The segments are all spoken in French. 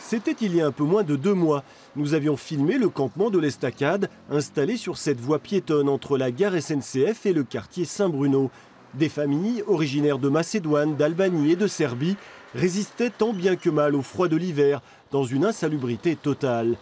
C'était il y a un peu moins de 2 mois. Nous avions filmé le campement de l'Estacade, installé sur cette voie piétonne entre la gare SNCF et le quartier Saint-Bruno. Des familles originaires de Macédoine, d'Albanie et de Serbie résistaient tant bien que mal au froid de l'hiver, dans une insalubrité totale.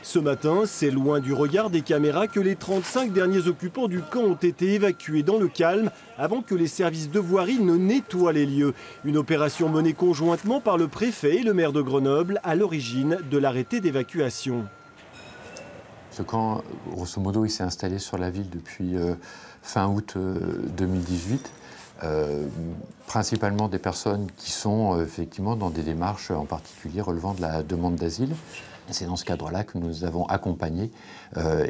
Ce matin, c'est loin du regard des caméras que les 35 derniers occupants du camp ont été évacués dans le calme avant que les services de voirie ne nettoient les lieux. Une opération menée conjointement par le préfet et le maire de Grenoble à l'origine de l'arrêté d'évacuation. Ce camp, grosso modo, il s'est installé sur la ville depuis fin août 2018. Principalement des personnes qui sont effectivement dans des démarches en particulier relevant de la demande d'asile. C'est dans ce cadre-là que nous avons accompagné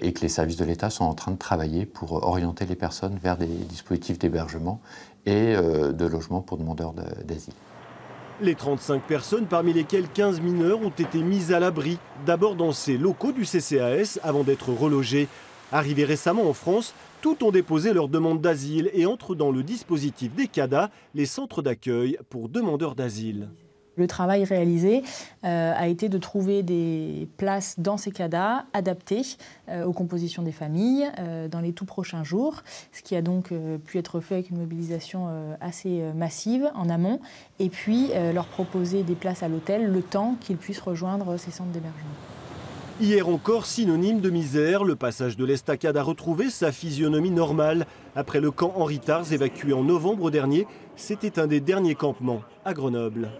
et que les services de l'État sont en train de travailler pour orienter les personnes vers des dispositifs d'hébergement et de logement pour demandeurs d'asile. Les 35 personnes, parmi lesquelles 15 mineurs, ont été mises à l'abri, d'abord dans ces locaux du CCAS avant d'être relogés. Arrivés récemment en France, tous ont déposé leur demande d'asile et entrent dans le dispositif des CADA, les centres d'accueil pour demandeurs d'asile. Le travail réalisé a été de trouver des places dans ces CADA adaptées aux compositions des familles dans les tout prochains jours, ce qui a donc pu être fait avec une mobilisation assez massive en amont, et puis leur proposer des places à l'hôtel le temps qu'ils puissent rejoindre ces centres d'hébergement. Hier encore, synonyme de misère, le passage de l'Estacade a retrouvé sa physionomie normale. Après le camp Henri Tars évacué en novembre dernier, c'était un des derniers campements à Grenoble.